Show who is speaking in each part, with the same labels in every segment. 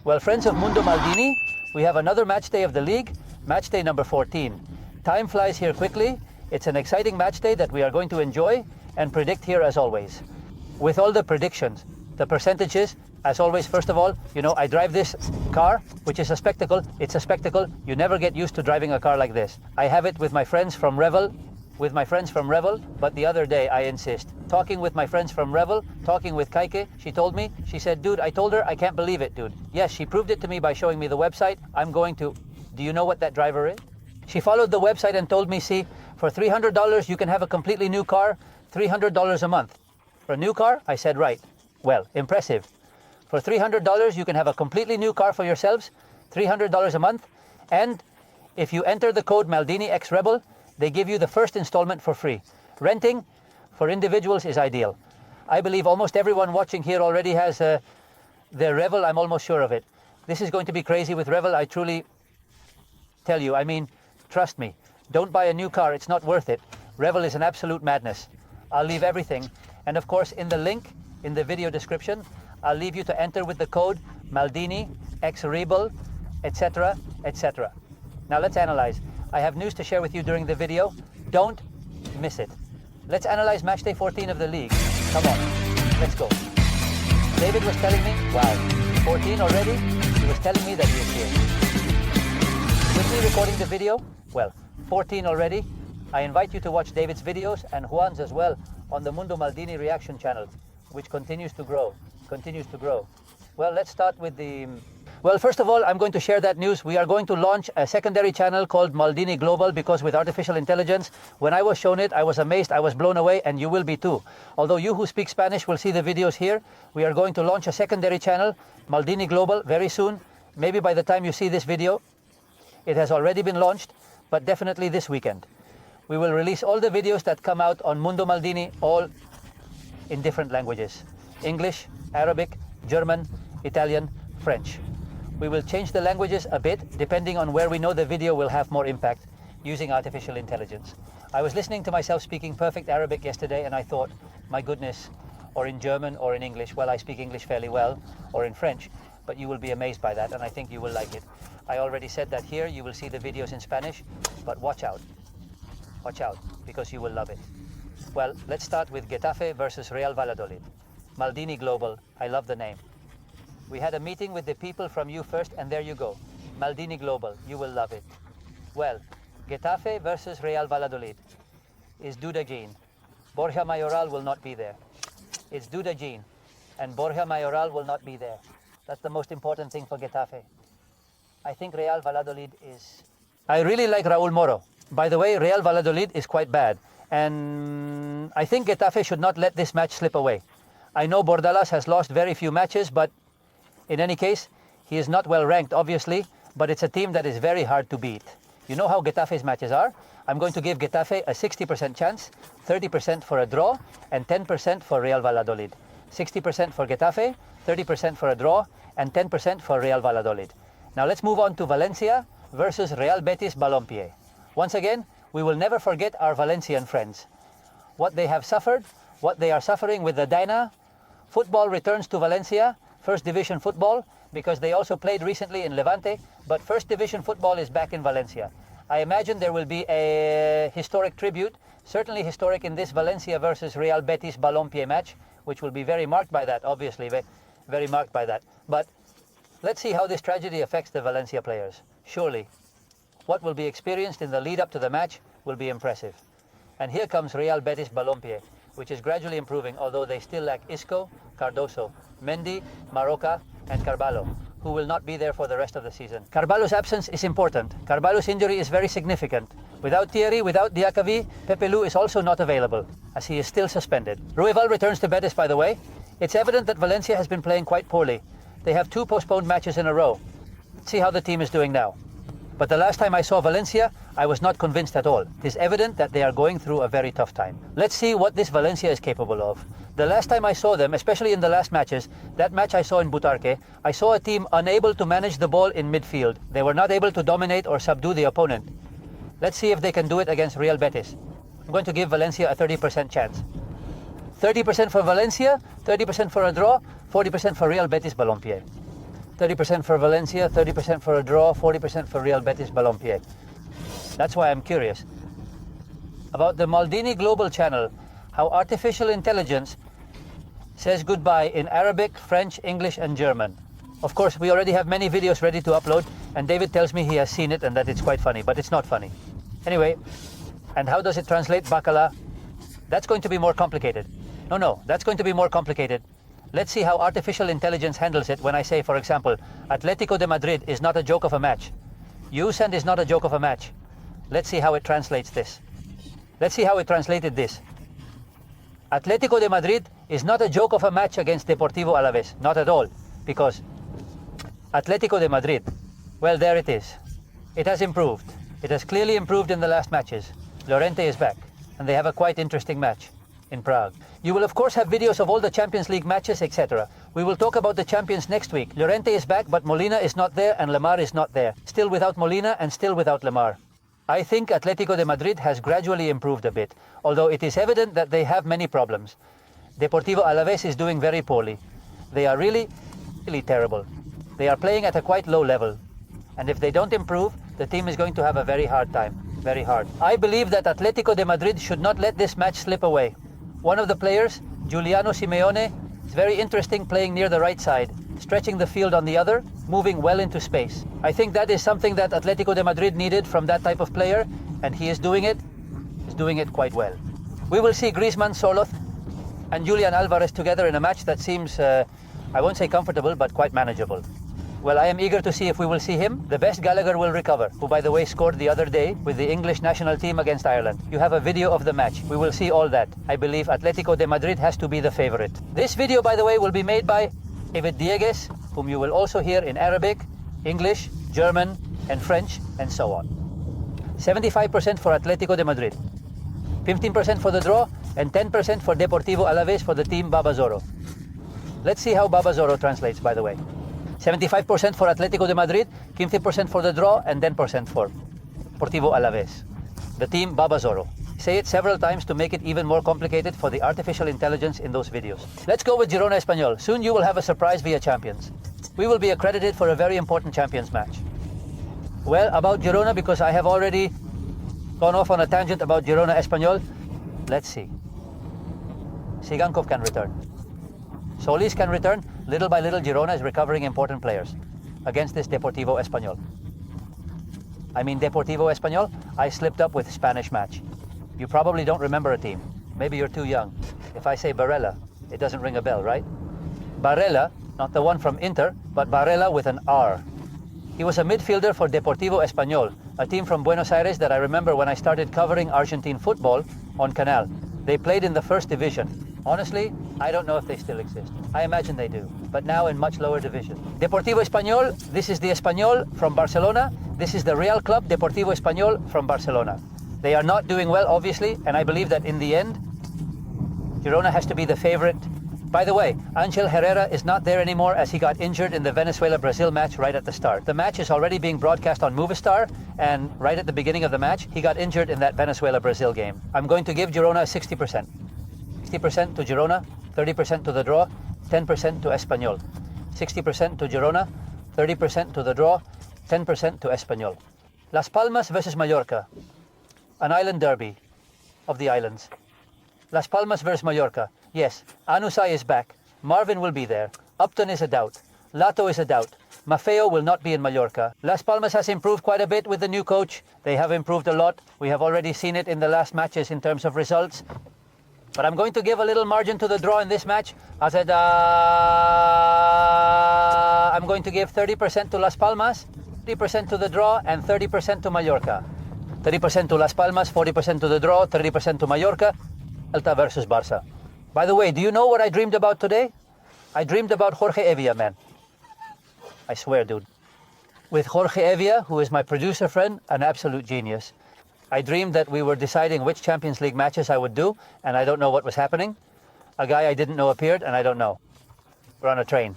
Speaker 1: Well, friends of Mundo Maldini, we have another match day of the league, match day number 14. Time flies here quickly. It's an exciting match day that we are going to enjoy and predict here as always. With all the predictions, the percentages, as always, first of all, you know, I drive this car, which is a spectacle. It's a spectacle. You never get used to driving a car like this. I have it with my friends from Revel, but the other day, I insist. Talking with my friends from Revel, talking with Kaike, she told me, she said, dude, I told her, I can't believe it, dude. Yes, she proved it to me by showing me the website. I'm going to, do you know what that driver is? She followed the website and told me, see, for $300, you can have a completely new car, $300 a month. For a new car? I said, right. Well, impressive. For $300, you can have a completely new car for yourselves, $300 a month, and if you enter the code Maldini X Rebel, they give you the first installment for free. Renting for individuals is ideal. I believe almost everyone watching here already has their Revel, I'm almost sure of it. This is going to be crazy with Revel, I truly tell you. I mean, trust me, don't buy a new car, it's not worth it. Revel is an absolute madness. I'll leave everything, and of course in the link in the video description, I'll leave you to enter with the code Maldini X Rebel, etc., etc. Now let's analyze. I have news to share with you during the video. Don't miss it. Let's analyze match day 14 of the league. Come on, let's go. David was telling me, wow, 14 already? He was telling me that he is here. With me recording the video, well, 14 already. I invite you to watch David's videos and Juan's as well on the Mundo Maldini reaction channel, which continues to grow. Well, let's start with the... Well, first of all, I'm going to share that news. We are going to launch a secondary channel called Maldini Global because with artificial intelligence, when I was shown it, I was amazed, I was blown away, and you will be too. Although you who speak Spanish will see the videos here, we are going to launch a secondary channel, Maldini Global, very soon. Maybe by the time you see this video, it has already been launched, but definitely this weekend. We will release all the videos that come out on Mundo Maldini, all in different languages. English, Arabic, German, Italian, French. We will change the languages a bit, depending on where we know the video will have more impact, using artificial intelligence. I was listening to myself speaking perfect Arabic yesterday, and I thought, my goodness, or in German or in English. Well, I speak English fairly well, or in French, but you will be amazed by that, and I think you will like it. I already said that here, you will see the videos in Spanish, but watch out, because you will love it. Well, let's start with Getafe versus Real Valladolid. Maldini Global, I love the name. We had a meeting with the people from you first, and there you go. Maldini Global, you will love it. Well, Getafe versus Real Valladolid is Duda Jean. Borja Mayoral will not be there. It's Duda Jean, and Borja Mayoral will not be there. That's the most important thing for Getafe. I think Real Valladolid is... I really like Raúl Moro. By the way, Real Valladolid is quite bad, and I think Getafe should not let this match slip away. I know Bordalas has lost very few matches, but in any case, he is not well ranked, obviously, but it's a team that is very hard to beat. You know how Getafe's matches are? I'm going to give Getafe a 60% chance, 30% for a draw, and 10% for Real Valladolid. 60% for Getafe, 30% for a draw, and 10% for Real Valladolid. Now let's move on to Valencia versus Real Betis Balompié. Once again, we will never forget our Valencian friends. What they have suffered, what they are suffering with the Dyna. Football returns to Valencia, First Division football, because they also played recently in Levante, but First Division football is back in Valencia. I imagine there will be a historic tribute, certainly historic in this Valencia versus Real Betis Balompié match, which will be very marked by that, obviously, very marked by that. But let's see how this tragedy affects the Valencia players. Surely, what will be experienced in the lead up to the match will be impressive. And here comes Real Betis Balompié, which is gradually improving, although they still lack Isco, Cardoso, Mendy, Maroca, and Carvalho, who will not be there for the rest of the season. Carvalho's absence is important. Carvalho's injury is very significant. Without Thierry, without Diakavi, Pepe Lu is also not available, as he is still suspended. Ruival returns to Betis, by the way. It's evident that Valencia has been playing quite poorly. They have 2 postponed matches in a row. Let's see how the team is doing now. But the last time I saw Valencia, I was not convinced at all. It is evident that they are going through a very tough time. Let's see what this Valencia is capable of. The last time I saw them, especially in the last matches, that match I saw in Butarque, I saw a team unable to manage the ball in midfield. They were not able to dominate or subdue the opponent. Let's see if they can do it against Real Betis. I'm going to give Valencia a 30% chance. 30% for Valencia, 30% for a draw, 40% for Real Betis Balompié. 30% for Valencia, 30% for a draw, 40% for Real Betis Balompié. That's why I'm curious. About the Maldini Global Channel, how artificial intelligence says goodbye in Arabic, French, English and German. Of course, we already have many videos ready to upload, and David tells me he has seen it and that it's quite funny, but it's not funny. Anyway, and how does it translate bacala? That's going to be more complicated. No, that's going to be more complicated. Let's see how artificial intelligence handles it when I say, for example, Atletico de Madrid is not a joke of a match. Usand is not a joke of a match. Let's see how it translates this. Let's see how it translated this. Atletico de Madrid is not a joke of a match against Deportivo Alaves. Not at all, because Atletico de Madrid, well, there it is. It has improved. It has clearly improved in the last matches. Llorente is back, and they have a quite interesting match in Prague. You will of course have videos of all the Champions League matches, etc. We will talk about the champions next week. Llorente is back, but Molina is not there and Lemar is not there. Still without Molina and still without Lemar. I think Atletico de Madrid has gradually improved a bit, although it is evident that they have many problems. Deportivo Alaves is doing very poorly. They are really terrible. They are playing at a quite low level. And if they don't improve, the team is going to have a very hard time. Very hard. I believe that Atletico de Madrid should not let this match slip away. One of the players, Giuliano Simeone, is very interesting playing near the right side, stretching the field on the other, moving well into space. I think that is something that Atletico de Madrid needed from that type of player, and he is doing it quite well. We will see Griezmann, Soloth, and Julian Alvarez together in a match that seems, I won't say comfortable, but quite manageable. Well, I am eager to see if we will see him. The best Gallagher will recover, who by the way scored the other day with the English national team against Ireland. You have a video of the match. We will see all that. I believe Atletico de Madrid has to be the favorite. This video, by the way, will be made by David Diegues, whom you will also hear in Arabic, English, German, and French, and so on. 75% for Atletico de Madrid, 15% for the draw, and 10% for Deportivo Alaves for the team Babazoro. Let's see how Babazoro translates, by the way. 75% for Atletico de Madrid, 15% for the draw, and 10% for Deportivo Alaves, the team Babazoro. Say it several times to make it even more complicated for the artificial intelligence in those videos. Let's go with Girona Espanyol. Soon you will have a surprise via Champions. We will be accredited for a very important Champions match. Well, about Girona, because I have already gone off on a tangent about Girona Espanyol, let's see. Sigankov can return. Solis can return. Little by little, Girona is recovering important players against this Deportivo Espanyol. I mean Deportivo Espanyol, I slipped up with Spanish match. You probably don't remember a team. Maybe you're too young. If I say Barella, it doesn't ring a bell, right? Barella, not the one from Inter, but Barella with an R. He was a midfielder for Deportivo Espanyol, a team from Buenos Aires that I remember when I started covering Argentine football on Canal. They played in the first division. Honestly, I don't know if they still exist. I imagine they do, but now in much lower division. Deportivo Espanyol, this is the Espanyol from Barcelona. This is the Real Club Deportivo Espanyol from Barcelona. They are not doing well, obviously, and I believe that in the end, Girona has to be the favorite. By the way, Angel Herrera is not there anymore as he got injured in the Venezuela-Brazil match right at the start. The match is already being broadcast on Movistar, and right at the beginning of the match, he got injured in that Venezuela-Brazil game. I'm going to give Girona 60%. 60% to Girona, 30% to the draw, 10% to Espanyol. 60% to Girona, 30% to the draw, 10% to Espanyol. Las Palmas versus Mallorca, an island derby of the islands. Las Palmas versus Mallorca. Yes, Anusai is back. Marvin will be there. Upton is a doubt. Lato is a doubt. Maffeo will not be in Mallorca. Las Palmas has improved quite a bit with the new coach. They have improved a lot. We have already seen it in the last matches in terms of results. But I'm going to give a little margin to the draw in this match. I said I'm going to give 30% to Las Palmas, 30% to the draw, and 30% to Mallorca. 30% to Las Palmas, 40% to the draw, 30% to Mallorca. CELTA versus Barça. By the way, do you know what I dreamed about today? I dreamed about Jorge Evia, man. I swear, dude. With Jorge Evia, who is my producer friend, an absolute genius. I dreamed that we were deciding which Champions League matches I would do, and I don't know what was happening. A guy I didn't know appeared, and I don't know. We're on a train.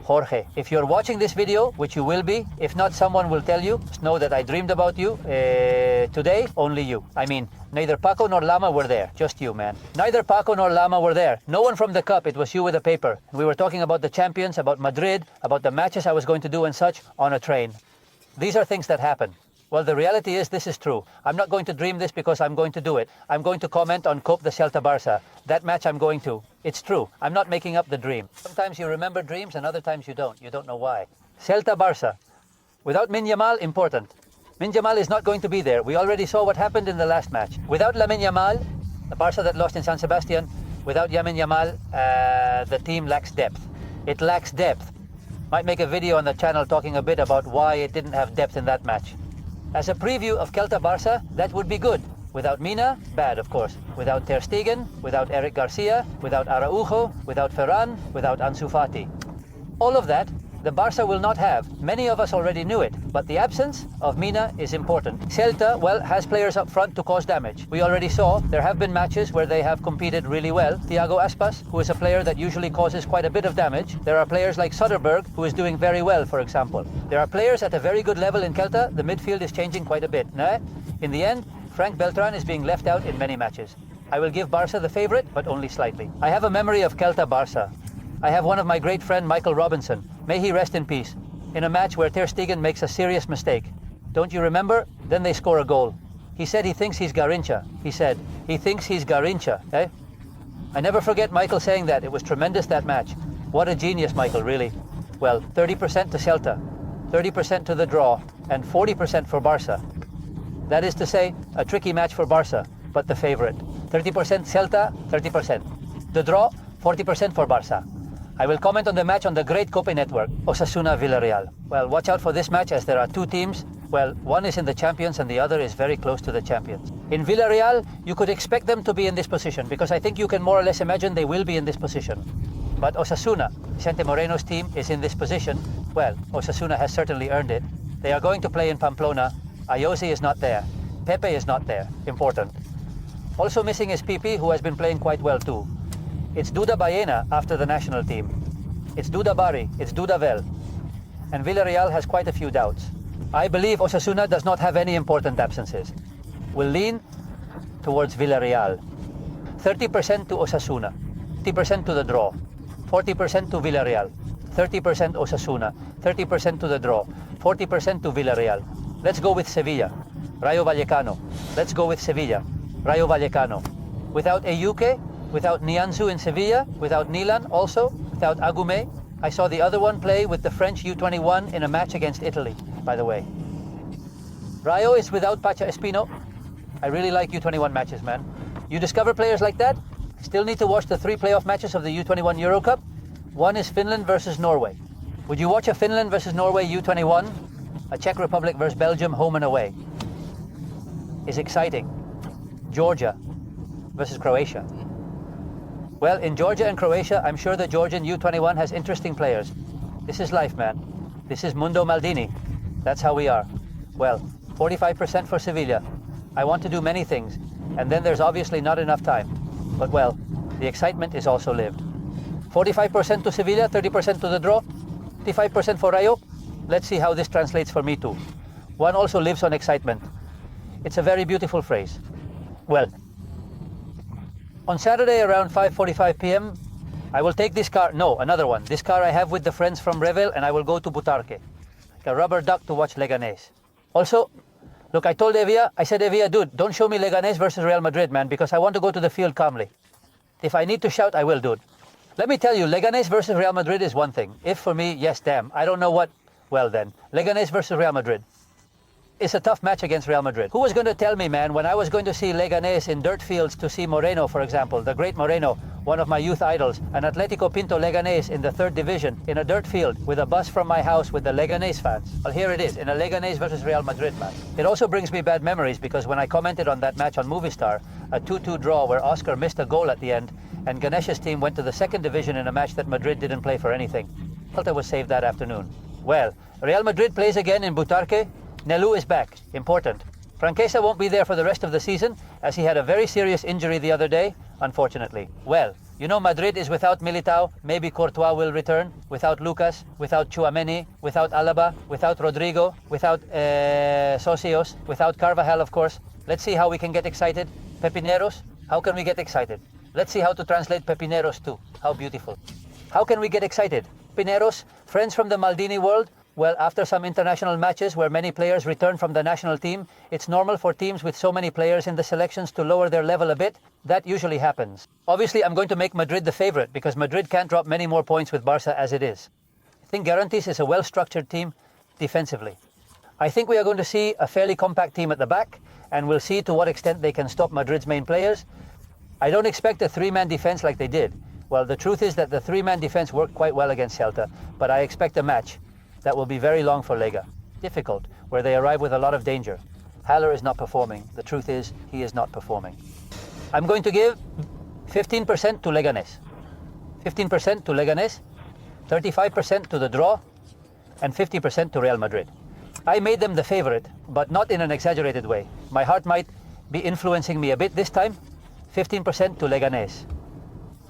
Speaker 1: Jorge. If you're watching this video, which you will be, if not, someone will tell you, just know that I dreamed about you. Today, only you. I mean, neither Paco nor Lama were there, just you, man. Neither Paco nor Lama were there. No one from the cup, it was you with a paper. We were talking about the champions, about Madrid, about the matches I was going to do and such on a train. These are things that happen. Well, the reality is this is true. I'm not going to dream this because I'm going to do it. I'm going to comment on Copa de CELTA Barça. That match I'm going to. It's true. I'm not making up the dream. Sometimes you remember dreams and other times you don't. You don't know why. CELTA Barça. Without Min Yamal, important. Min Yamal is not going to be there. We already saw what happened in the last match. Without Lamine Yamal, the Barça that lost in San Sebastian, without Lamine Yamal, the team lacks depth. It lacks depth. Might make a video on the channel talking a bit about why it didn't have depth in that match. As a preview of CELTA Barça, that would be good. Without Mina, bad of course. Without Ter Stegen, without Eric Garcia, without Araujo, without Ferran, without Ansu Fati. All of that, the Barça will not have. Many of us already knew it, but the absence of Mina is important. CELTA, well, has players up front to cause damage. We already saw there have been matches where they have competed really well. Thiago Aspas, who is a player that usually causes quite a bit of damage. There are players like Soderberg, who is doing very well, for example. There are players at a very good level in CELTA. The midfield is changing quite a bit. In the end, Frank Beltran is being left out in many matches. I will give Barça the favorite, but only slightly. I have a memory of CELTA Barça. I have one of my great friend, Michael Robinson. May he rest in peace. In a match where Ter Stegen makes a serious mistake. Don't you remember? Then they score a goal. He said he thinks he's Garrincha. He said, he thinks he's Garrincha. I never forget Michael saying that. It was tremendous, that match. What a genius, Michael, really. Well, 30% to CELTA, 30% to the draw, and 40% for Barça. That is to say, a tricky match for Barça, but the favorite. 30% CELTA, 30%. The draw, 40% for Barça. I will comment on the match on the great Copa network, Osasuna Villarreal. Well, watch out for this match as there are two teams. Well, one is in the champions and the other is very close to the champions. In Villarreal, you could expect them to be in this position because I think you can more or less imagine they will be in this position. But Osasuna, Vicente Moreno's team, is in this position. Well, Osasuna has certainly earned it. They are going to play in Pamplona. Ayoze is not there. Pepe is not there. Important. Also missing is Pipi, who has been playing quite well too. It's Duda Baena after the national team. It's Duda Bari, it's Dudavel. And Villarreal has quite a few doubts. I believe Osasuna does not have any important absences. We'll lean towards Villarreal. 30% to Osasuna, 30% to the draw, 40% to Villarreal, 30% Osasuna, 30% to the draw, 40% to Villarreal. Let's go with Sevilla, Rayo Vallecano. Let's go with Sevilla, Rayo Vallecano. Without Eyuke, without Nianzou in Sevilla, without Nilan also, without Agume. I saw the other one play with the French U21 in a match against Italy, by the way. Rayo is without Pacha Espino. I really like U21 matches, man. You discover players like that? Still need to watch the 3 playoff matches of the U21 Euro Cup. One is Finland versus Norway. Would you watch a Finland versus Norway U21? A Czech Republic versus Belgium home and away. Is exciting. Georgia versus Croatia. Well, in Georgia and Croatia, I'm sure the Georgian U21 has interesting players. This is life, man. This is Mundo Maldini. That's how we are. Well, 45% for Sevilla. I want to do many things, and then there's obviously not enough time. But well, the excitement is also lived. 45% to Sevilla, 30% to the draw, 55% for Rayo. Let's see how this translates for me too. One also lives on excitement. It's a very beautiful phrase. Well, on Saturday around 5:45 p.m., I will take this car, no, another one. This car I have with the friends from Revel, and I will go to Butarque, like a rubber duck to watch Leganes. Also, look, I told Evia, I said, Evia, dude, don't show me Leganes versus Real Madrid, man, because I want to go to the field calmly. If I need to shout, I will, dude. Let me tell you, Leganes versus Real Madrid is one thing. If for me, yes, damn, I don't know what, well then, Leganes versus Real Madrid. It's a tough match against Real Madrid. Who was going to tell me, man, when I was going to see Leganes in dirt fields to see Moreno, for example, the great Moreno, one of my youth idols, and Atletico Pinto Leganes in the 3rd division, in a dirt field, with a bus from my house with the Leganes fans. Well, here it is, in a Leganes versus Real Madrid match. It also brings me bad memories because when I commented on that match on Movistar, a 2-2 draw where Oscar missed a goal at the end, and Ganesh's team went to the 2nd division in a match that Madrid didn't play for anything. CELTA was saved that afternoon. Well, Real Madrid plays again in Butarque. Nelu is back. Important. Franquesa won't be there for the rest of the season as he had a very serious injury the other day, unfortunately. Well, You know, Madrid is without Militao, maybe Courtois will return, without Lucas, without Tchouaméni, without Alaba, without Rodrigo, without Socios, without Carvajal, of course. Let's see how we can get excited. Pepineros, how can we get excited? Let's see how to translate Pepineros too. How beautiful. How can we get excited? Pepineros, friends from the Maldini world? Well, after some international matches where many players return from the national team, it's normal for teams with so many players in the selections to lower their level a bit. That usually happens. Obviously, I'm going to make Madrid the favorite because Madrid can't drop many more points with Barca as it is. I think Guarantees is a well-structured team defensively. I think we are going to see a fairly compact team at the back, and we'll see to what extent they can stop Madrid's main players. I don't expect a three-man defense like they did. Well, the truth is that the three-man defense worked quite well against CELTA, but I expect a match that will be very long for Liga. Difficult, where they arrive with a lot of danger. Haller is not performing. The truth is, he is not performing. I'm going to give 15% to Leganes. 15% to Leganes, 35% to the draw, and 50% to Real Madrid. I made them the favorite, but not in an exaggerated way. My heart might be influencing me a bit this time. 15% to Leganes,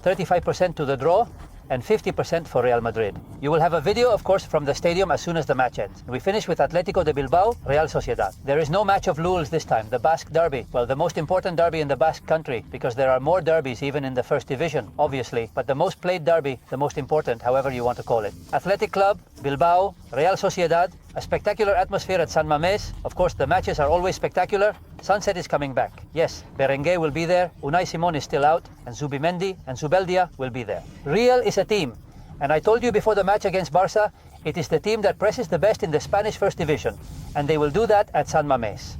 Speaker 1: 35% to the draw, and 50% for Real Madrid. You will have a video, of course, from the stadium as soon as the match ends. We finish with Atletico de Bilbao, Real Sociedad. There is no match of Lulz this time, the Basque derby. Well, the most important derby in the Basque country, because there are more derbies even in the first division, obviously, but the most played derby, the most important, however you want to call it. Athletic Club, Bilbao, Real Sociedad, a spectacular atmosphere at San Mamés. Of course, the matches are always spectacular. Sunset is coming back. Yes, Berenguer will be there, Unai Simon is still out, and Zubimendi and Zubeldia will be there. Real is a team, and I told you before the match against Barca, it is the team that presses the best in the Spanish First Division, and they will do that at San Mamés.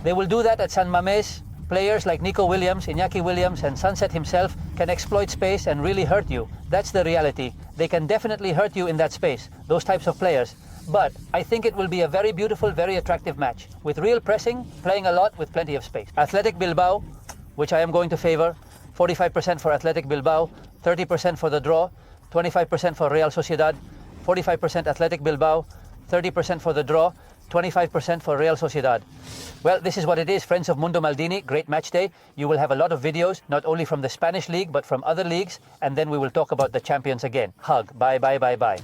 Speaker 1: They will do that at San Mamés. Players like Nico Williams, Iñaki Williams, and Sunset himself can exploit space and really hurt you. That's the reality. They can definitely hurt you in that space, those types of players. But I think it will be a very beautiful, very attractive match, with real pressing, playing a lot with plenty of space. Athletic Bilbao, which I am going to favor, 45% for Athletic Bilbao, 30% for the draw, 25% for Real Sociedad, 45% Athletic Bilbao, 30% for the draw, 25% for Real Sociedad. Well, this is what it is, friends of Mundo Maldini. Great match day. You will have a lot of videos, not only from the Spanish league, but from other leagues, and then we will talk about the champions again. Hug. Bye, bye, bye, bye.